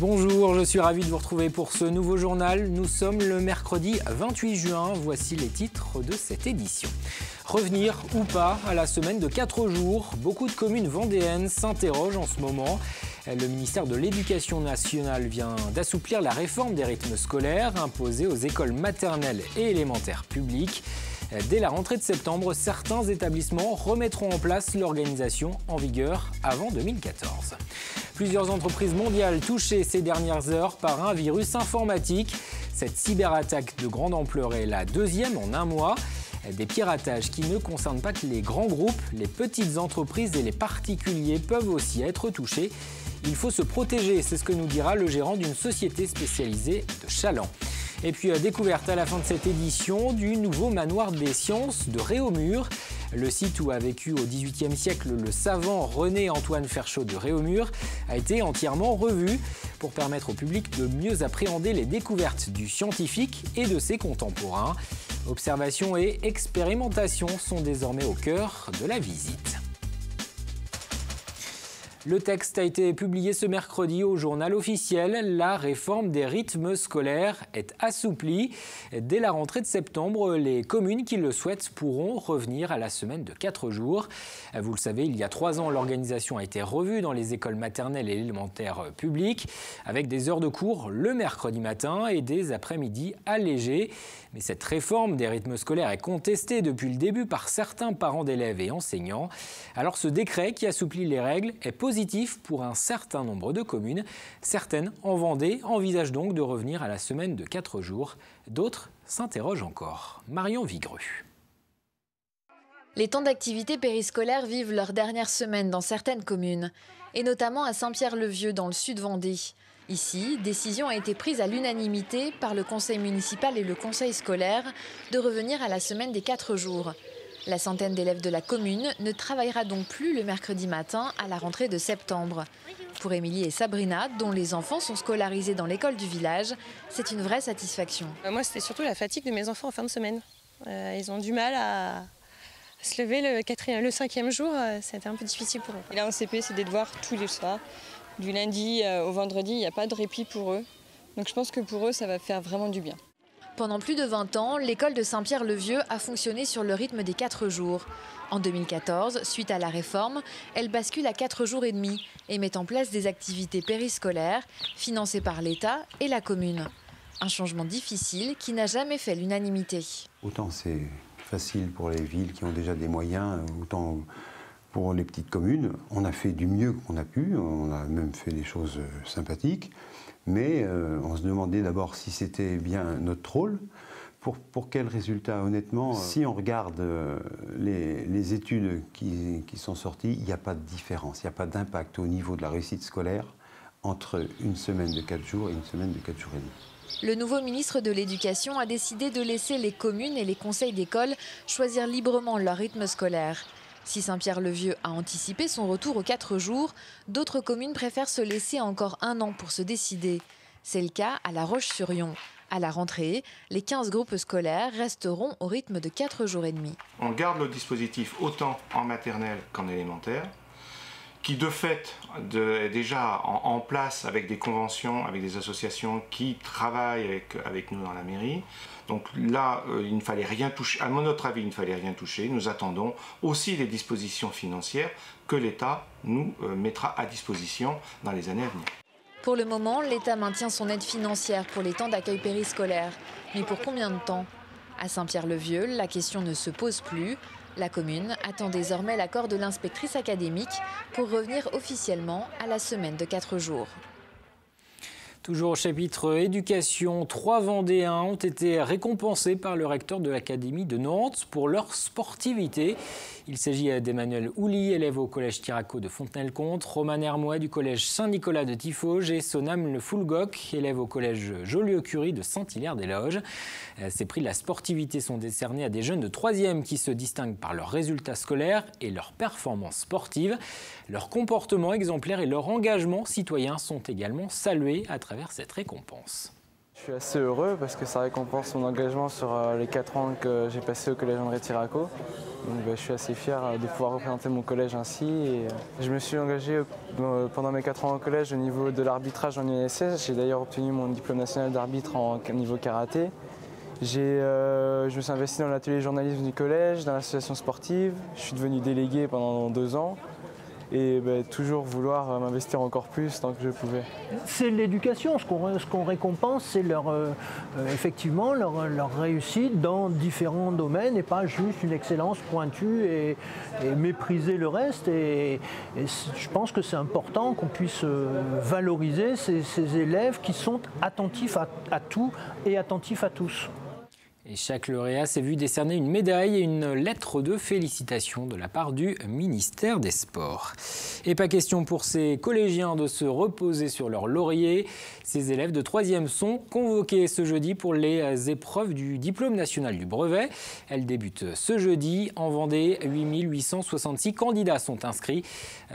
Bonjour, je suis ravi de vous retrouver pour ce nouveau journal. Nous sommes le mercredi 28 juin. Voici les titres de cette édition. Revenir ou pas à la semaine de 4 jours. Beaucoup de communes vendéennes s'interrogent en ce moment. Le ministère de l'Éducation nationale vient d'assouplir la réforme des rythmes scolaires imposés aux écoles maternelles et élémentaires publiques. Dès la rentrée de septembre, certains établissements remettront en place l'organisation en vigueur avant 2014. Plusieurs entreprises mondiales touchées ces dernières heures par un virus informatique. Cette cyberattaque de grande ampleur est la deuxième en un mois. Des piratages qui ne concernent pas que les grands groupes, les petites entreprises et les particuliers peuvent aussi être touchés. Il faut se protéger, c'est ce que nous dira le gérant d'une société spécialisée de Chaland. Et puis découverte à la fin de cette édition du nouveau manoir des sciences de Réaumur. Le site où a vécu au XVIIIe siècle le savant René-Antoine Ferchaud de Réaumur a été entièrement revu pour permettre au public de mieux appréhender les découvertes du scientifique et de ses contemporains. Observation et expérimentation sont désormais au cœur de la visite. Le texte a été publié ce mercredi au journal officiel. La réforme des rythmes scolaires est assouplie. Dès la rentrée de septembre, les communes qui le souhaitent pourront revenir à la semaine de 4 jours. Vous le savez, il y a 3 ans, l'organisation a été revue dans les écoles maternelles et élémentaires publiques, avec des heures de cours le mercredi matin et des après-midi allégés. Mais cette réforme des rythmes scolaires est contestée depuis le début par certains parents d'élèves et enseignants. Alors ce décret qui assouplit les règles est positif pour un certain nombre de communes. Certaines, en Vendée, envisagent donc de revenir à la semaine de 4 jours. D'autres s'interrogent encore. Marion Vigreux. Les temps d'activité périscolaire vivent leur dernière semaine dans certaines communes, et notamment à Saint-Pierre-le-Vieux dans le sud Vendée. Ici, décision a été prise à l'unanimité par le conseil municipal et le conseil scolaire de revenir à la semaine des 4 jours. La centaine d'élèves de la commune ne travaillera donc plus le mercredi matin à la rentrée de septembre. Pour Émilie et Sabrina, dont les enfants sont scolarisés dans l'école du village, c'est une vraie satisfaction. Moi, c'était surtout la fatigue de mes enfants en fin de semaine. Ils ont du mal à se lever le 5e jour, c'était un peu difficile pour eux. Et là, en CP, c'est des devoirs tous les soirs. Du lundi au vendredi, il n'y a pas de répit pour eux. Donc je pense que pour eux, ça va faire vraiment du bien. Pendant plus de 20 ans, l'école de Saint-Pierre-le-Vieux a fonctionné sur le rythme des 4 jours. En 2014, suite à la réforme, elle bascule à 4 jours et demi et met en place des activités périscolaires financées par l'État et la commune. Un changement difficile qui n'a jamais fait l'unanimité. Autant c'est facile pour les villes qui ont déjà des moyens, autant pour les petites communes, on a fait du mieux qu'on a pu, on a même fait des choses sympathiques, mais on se demandait d'abord si c'était bien notre rôle, pour quel résultat, honnêtement. Si on regarde les études qui sont sorties, il n'y a pas de différence, il n'y a pas d'impact au niveau de la réussite scolaire entre une semaine de 4 jours et une semaine de 4 jours et demi. Le nouveau ministre de l'Éducation a décidé de laisser les communes et les conseils d'école choisir librement leur rythme scolaire. Si Saint-Pierre-le-Vieux a anticipé son retour aux 4 jours, d'autres communes préfèrent se laisser encore 1 an pour se décider. C'est le cas à La Roche-sur-Yon. À la rentrée, les 15 groupes scolaires resteront au rythme de 4 jours et demi. On garde le dispositif autant en maternelle qu'en élémentaire, qui de fait est déjà en place avec des conventions, avec des associations qui travaillent avec nous dans la mairie. Donc là, il ne fallait rien toucher, à notre avis, il ne fallait rien toucher. Nous attendons aussi les dispositions financières que l'État nous mettra à disposition dans les années à venir. Pour le moment, l'État maintient son aide financière pour les temps d'accueil périscolaire. Mais pour combien de temps? À Saint-Pierre-le-Vieux, la question ne se pose plus. La commune attend désormais l'accord de l'inspectrice académique pour revenir officiellement à la semaine de 4 jours. Toujours au chapitre éducation, 3 Vendéens ont été récompensés par le recteur de l'Académie de Nantes pour leur sportivité. Il s'agit d'Emmanuel Houli, élève au collège Tiraco de Fontenay-le-Comte, Roman Hermois du collège Saint-Nicolas de Tifauges et Sonam Le Foulgoc, élève au collège Joliot-Curie de Saint-Hilaire-des-Loges. Ces prix de la sportivité sont décernés à des jeunes de 3e qui se distinguent par leurs résultats scolaires et leurs performances sportives. Leur comportement exemplaire et leur engagement citoyen sont également salués à travers cette récompense. Je suis assez heureux parce que ça récompense mon engagement sur les 4 ans que j'ai passé au collège André Tiraco. Donc je suis assez fier de pouvoir représenter mon collège ainsi. Et je me suis engagé pendant mes 4 ans au collège au niveau de l'arbitrage en UNSS. J'ai d'ailleurs obtenu mon diplôme national d'arbitre en niveau karaté. Je me suis investi dans l'atelier journalisme du collège, dans l'association sportive. Je suis devenu délégué pendant 2 ans. Et toujours vouloir m'investir encore plus tant que je pouvais. C'est l'éducation, ce qu'on récompense, c'est effectivement leur réussite dans différents domaines et pas juste une excellence pointue et mépriser le reste. Et je pense que c'est important qu'on puisse valoriser ces élèves qui sont attentifs à tout et attentifs à tous. Et chaque lauréat s'est vu décerner une médaille et une lettre de félicitations de la part du ministère des Sports. Et pas question pour ces collégiens de se reposer sur leur laurier. Ces élèves de 3e sont convoqués ce jeudi pour les épreuves du diplôme national du brevet. Elles débutent ce jeudi. En Vendée, 8866 candidats sont inscrits.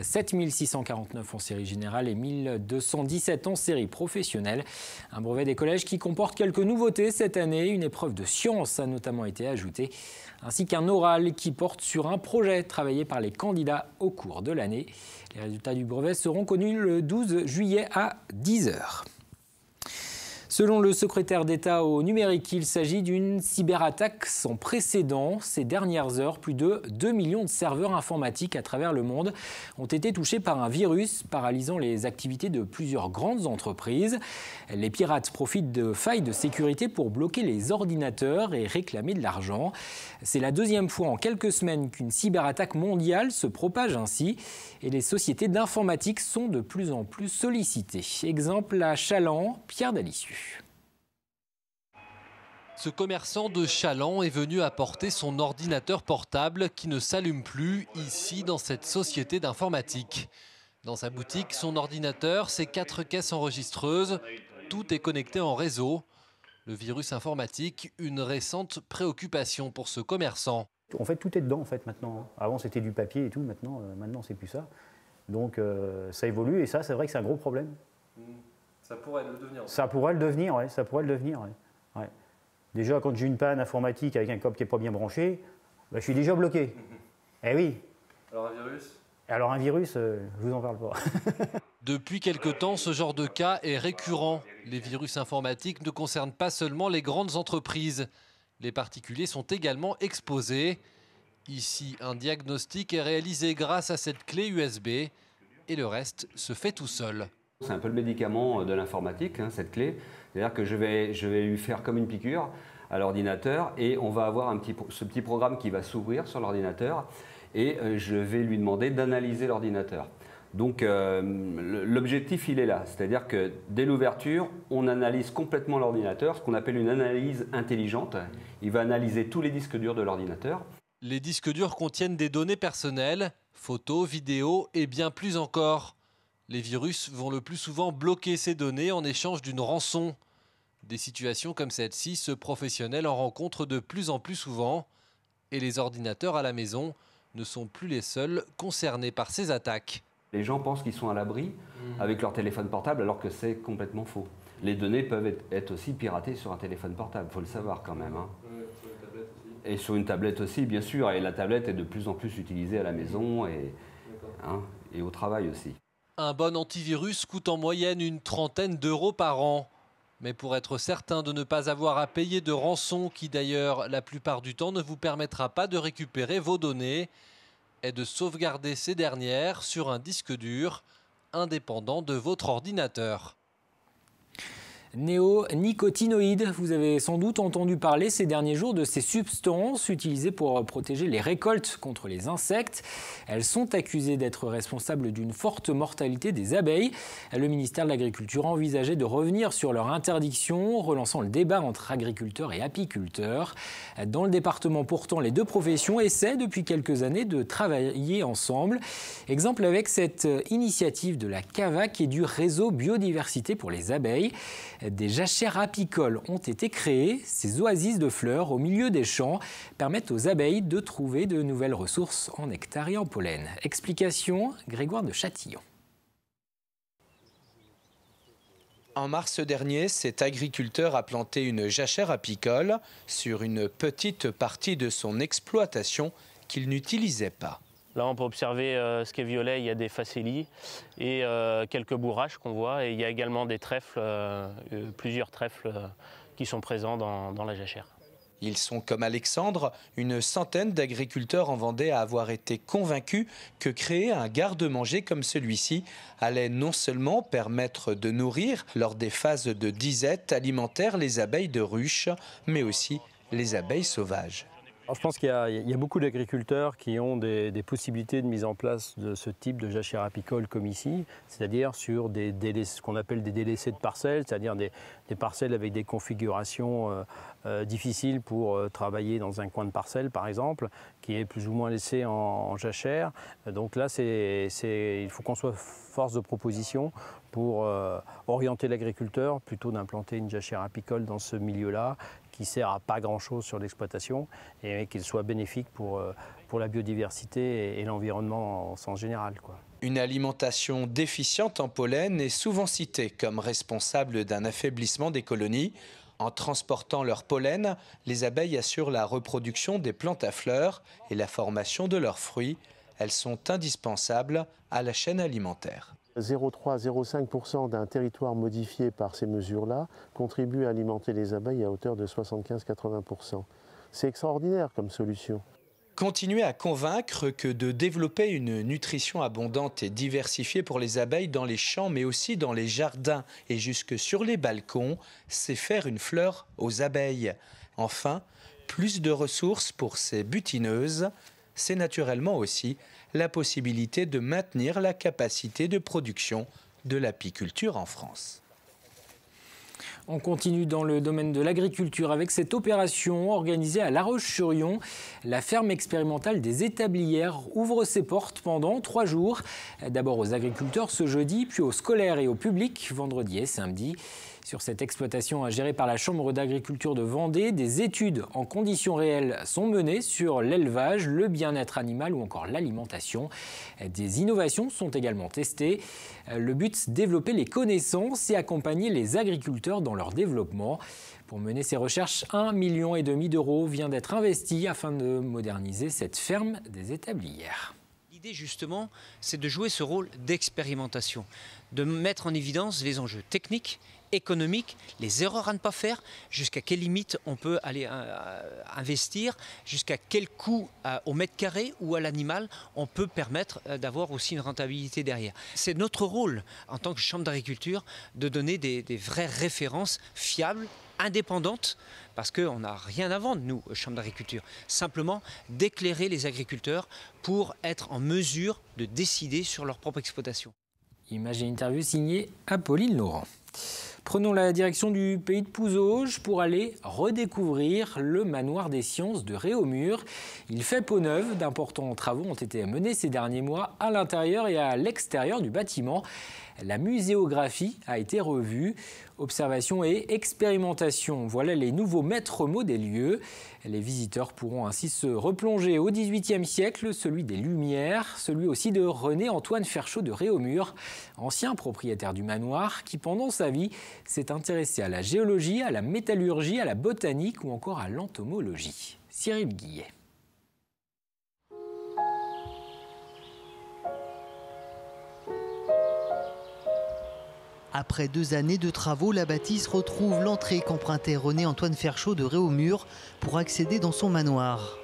7649 en série générale et 1217 en série professionnelle. Un brevet des collèges qui comporte quelques nouveautés cette année. Une épreuve de science a notamment été ajoutée, ainsi qu'un oral qui porte sur un projet travaillé par les candidats au cours de l'année. Les résultats du brevet seront connus le 12 juillet à 10 h. Selon le secrétaire d'État au numérique, il s'agit d'une cyberattaque sans précédent. Ces dernières heures, plus de 2 millions de serveurs informatiques à travers le monde ont été touchés par un virus paralysant les activités de plusieurs grandes entreprises. Les pirates profitent de failles de sécurité pour bloquer les ordinateurs et réclamer de l'argent. C'est la 2e fois en quelques semaines qu'une cyberattaque mondiale se propage ainsi et les sociétés d'informatique sont de plus en plus sollicitées. Exemple à Chaland, Pierre Dalissu. Ce commerçant de Chaland est venu apporter son ordinateur portable qui ne s'allume plus ici dans cette société d'informatique. Dans sa boutique, son ordinateur, ses 4 caisses enregistreuses, tout est connecté en réseau. Le virus informatique, une récente préoccupation pour ce commerçant. En fait, tout est dedans en fait maintenant. Avant c'était du papier et tout, maintenant c'est plus ça. Donc ça évolue et ça c'est vrai que c'est un gros problème. Ça pourrait le devenir. Ça pourrait le devenir, ouais. Ça pourrait le devenir, ouais. Ouais. Déjà, quand j'ai une panne informatique avec un câble qui n'est pas bien branché, je suis déjà bloqué. Eh oui. Alors un virus ? Alors un virus, je vous en parle pas. Depuis quelque temps, ce genre de cas est récurrent. Les virus informatiques ne concernent pas seulement les grandes entreprises. Les particuliers sont également exposés. Ici, un diagnostic est réalisé grâce à cette clé USB et le reste se fait tout seul. C'est un peu le médicament de l'informatique, hein, cette clé. C'est-à-dire que je vais lui faire comme une piqûre à l'ordinateur et on va avoir ce petit programme qui va s'ouvrir sur l'ordinateur et je vais lui demander d'analyser l'ordinateur. Donc l'objectif il est là, c'est-à-dire que dès l'ouverture, on analyse complètement l'ordinateur, ce qu'on appelle une analyse intelligente. Il va analyser tous les disques durs de l'ordinateur. Les disques durs contiennent des données personnelles, photos, vidéos et bien plus encore. Les virus vont le plus souvent bloquer ces données en échange d'une rançon. Des situations comme celle-ci, ce professionnel en rencontre de plus en plus souvent. Et les ordinateurs à la maison ne sont plus les seuls concernés par ces attaques. Les gens pensent qu'ils sont à l'abri avec leur téléphone portable alors que c'est complètement faux. Les données peuvent être aussi piratées sur un téléphone portable, il faut le savoir quand même. Hein. Sur une tablette aussi. Et sur une tablette aussi, bien sûr. Et la tablette est de plus en plus utilisée à la maison et au travail aussi. Un bon antivirus coûte en moyenne une 30aine d'euros par an. Mais pour être certain de ne pas avoir à payer de rançon, qui d'ailleurs la plupart du temps ne vous permettra pas de récupérer vos données, est de sauvegarder ces dernières sur un disque dur indépendant de votre ordinateur. Néonicotinoïdes, vous avez sans doute entendu parler ces derniers jours de ces substances utilisées pour protéger les récoltes contre les insectes. Elles sont accusées d'être responsables d'une forte mortalité des abeilles. Le ministère de l'Agriculture envisageait de revenir sur leur interdiction, relançant le débat entre agriculteurs et apiculteurs. Dans le département, pourtant, les deux professions essaient depuis quelques années de travailler ensemble. Exemple avec cette initiative de la CAVAC et du réseau Biodiversité pour les abeilles. Des jachères apicoles ont été créées. Ces oasis de fleurs au milieu des champs permettent aux abeilles de trouver de nouvelles ressources en nectar et en pollen. Explication, Grégoire de Châtillon. En mars dernier, cet agriculteur a planté une jachère apicole sur une petite partie de son exploitation qu'il n'utilisait pas. Là, on peut observer ce qui est violet, il y a des facélies et quelques bourraches qu'on voit. Et il y a également des trèfles, plusieurs trèfles qui sont présents dans la jachère. Ils sont comme Alexandre, une centaine d'agriculteurs en Vendée à avoir été convaincus que créer un garde-manger comme celui-ci allait non seulement permettre de nourrir lors des phases de disette alimentaire les abeilles de ruche, mais aussi les abeilles sauvages. Alors, je pense qu'il y a beaucoup d'agriculteurs qui ont des possibilités de mise en place de ce type de jachère apicole comme ici, c'est-à-dire sur ce qu'on appelle des délaissés de parcelles, c'est-à-dire des parcelles avec des configurations difficiles pour travailler dans un coin de parcelle par exemple, qui est plus ou moins laissé en jachère. Donc là, il faut qu'on soit force de proposition pour orienter l'agriculteur plutôt d'implanter une jachère apicole dans ce milieu-là, qui sert à pas grand-chose sur l'exploitation et qu'il soit bénéfique pour la biodiversité et l'environnement en sens général, quoi. Une alimentation déficiente en pollen est souvent citée comme responsable d'un affaiblissement des colonies. En transportant leur pollen, les abeilles assurent la reproduction des plantes à fleurs et la formation de leurs fruits. Elles sont indispensables à la chaîne alimentaire. 0,3-0,5% d'un territoire modifié par ces mesures-là contribue à alimenter les abeilles à hauteur de 75-80%. C'est extraordinaire comme solution. Continuer à convaincre que de développer une nutrition abondante et diversifiée pour les abeilles dans les champs, mais aussi dans les jardins et jusque sur les balcons, c'est faire une fleur aux abeilles. Enfin, plus de ressources pour ces butineuses, c'est naturellement aussi la possibilité de maintenir la capacité de production de l'apiculture en France. On continue dans le domaine de l'agriculture avec cette opération organisée à La Roche-sur-Yon. La ferme expérimentale des Établières ouvre ses portes pendant 3 jours. D'abord aux agriculteurs ce jeudi, puis aux scolaires et au public vendredi et samedi. Sur cette exploitation gérée par la Chambre d'agriculture de Vendée, des études en conditions réelles sont menées sur l'élevage, le bien-être animal ou encore l'alimentation. Des innovations sont également testées. Le but, développer les connaissances et accompagner les agriculteurs dans leur développement. Pour mener ces recherches, 1,5 million d'euros vient d'être investi afin de moderniser cette ferme des Établières. L'idée justement, c'est de jouer ce rôle d'expérimentation, de mettre en évidence les enjeux techniques, économiques, les erreurs à ne pas faire, jusqu'à quelle limite on peut aller investir, jusqu'à quel coût au mètre carré ou à l'animal on peut permettre d'avoir aussi une rentabilité derrière. C'est notre rôle en tant que Chambre d'agriculture de donner des vraies références fiables, indépendantes, parce qu'on n'a rien à vendre, nous, Chambre d'agriculture. Simplement d'éclairer les agriculteurs pour être en mesure de décider sur leur propre exploitation. Image et interview signée Apolline Laurent. Prenons la direction du pays de Pouzauges pour aller redécouvrir le manoir des sciences de Réaumur. Il fait peau neuve, d'importants travaux ont été menés ces derniers mois à l'intérieur et à l'extérieur du bâtiment. La muséographie a été revue. Observation et expérimentation, voilà les nouveaux maîtres mots des lieux. Les visiteurs pourront ainsi se replonger au XVIIIe siècle, celui des Lumières, celui aussi de René-Antoine Ferchaud de Réaumur, ancien propriétaire du manoir qui pendant sa vie s'est intéressé à la géologie, à la métallurgie, à la botanique ou encore à l'entomologie. Cyril Guillet. Après 2 années de travaux, la bâtisse retrouve l'entrée qu'empruntait René-Antoine Ferchaud de Réaumur pour accéder dans son manoir.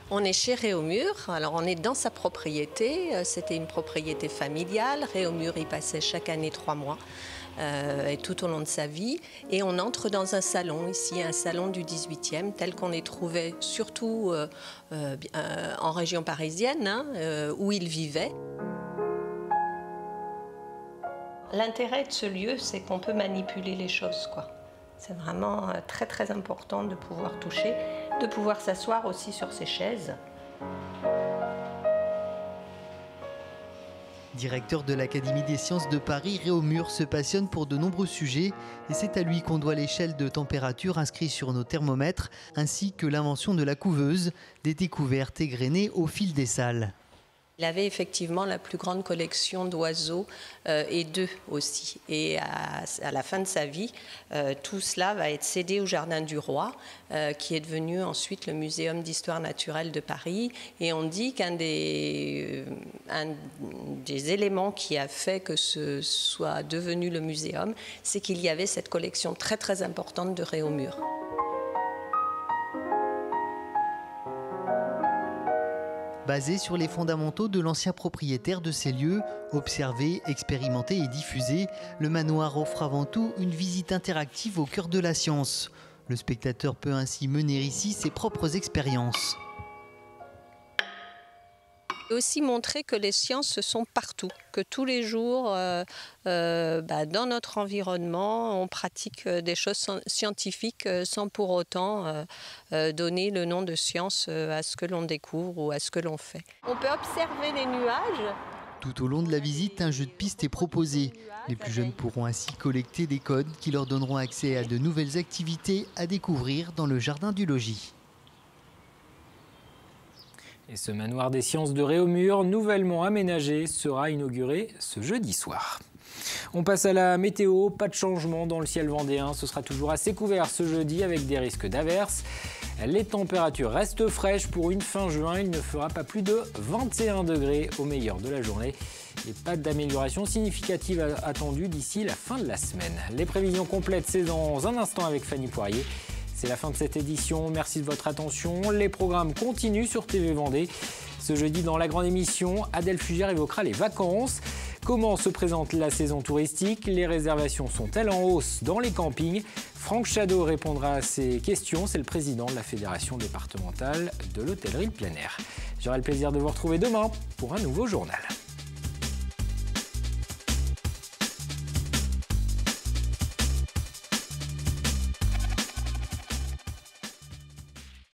On est chez Réaumur, alors on est dans sa propriété, c'était une propriété familiale. Réaumur y passait chaque année 3 mois et tout au long de sa vie. Et on entre dans un salon, ici un salon du 18e, tel qu'on les trouvait surtout en région parisienne, où il vivait. L'intérêt de ce lieu, c'est qu'on peut manipuler les choses, quoi. C'est vraiment très très important de pouvoir toucher, de pouvoir s'asseoir aussi sur ces chaises. Directeur de l'Académie des sciences de Paris, Réaumur se passionne pour de nombreux sujets et c'est à lui qu'on doit l'échelle de température inscrite sur nos thermomètres ainsi que l'invention de la couveuse, des découvertes égrenées au fil des salles. Il avait effectivement la plus grande collection d'oiseaux et d'œufs aussi. Et à la fin de sa vie, tout cela va être cédé au Jardin du Roi, qui est devenu ensuite le Muséum d'histoire naturelle de Paris. Et on dit qu'un des éléments qui a fait que ce soit devenu le muséum, c'est qu'il y avait cette collection très très importante de Réaumur. Basé sur les fondamentaux de l'ancien propriétaire de ces lieux, observé, expérimenté et diffusé, le manoir offre avant tout une visite interactive au cœur de la science. Le spectateur peut ainsi mener ici ses propres expériences. Et aussi montrer que les sciences sont partout, que tous les jours, dans notre environnement, on pratique des choses scientifiques sans pour autant donner le nom de science à ce que l'on découvre ou à ce que l'on fait. On peut observer les nuages. Tout au long de la visite, un jeu de piste est proposé. Les plus jeunes pourront ainsi collecter des codes qui leur donneront accès à de nouvelles activités à découvrir dans le jardin du logis. Et ce manoir des sciences de Réaumur, nouvellement aménagé, sera inauguré ce jeudi soir. On passe à la météo, pas de changement dans le ciel vendéen, ce sera toujours assez couvert ce jeudi avec des risques d'averses. Les températures restent fraîches pour une fin juin, il ne fera pas plus de 21 degrés au meilleur de la journée. Et pas d'amélioration significative attendue d'ici la fin de la semaine. Les prévisions complètes, c'est dans un instant avec Fanny Poirier. C'est la fin de cette édition, merci de votre attention. Les programmes continuent sur TV Vendée. Ce jeudi, dans la grande émission, Adèle Fugère évoquera les vacances. Comment se présente la saison touristique? Les réservations sont-elles en hausse dans les campings? Franck Chadeau répondra à ces questions. C'est le président de la Fédération départementale de l'hôtellerie de plein air. J'aurai le plaisir de vous retrouver demain pour un nouveau journal.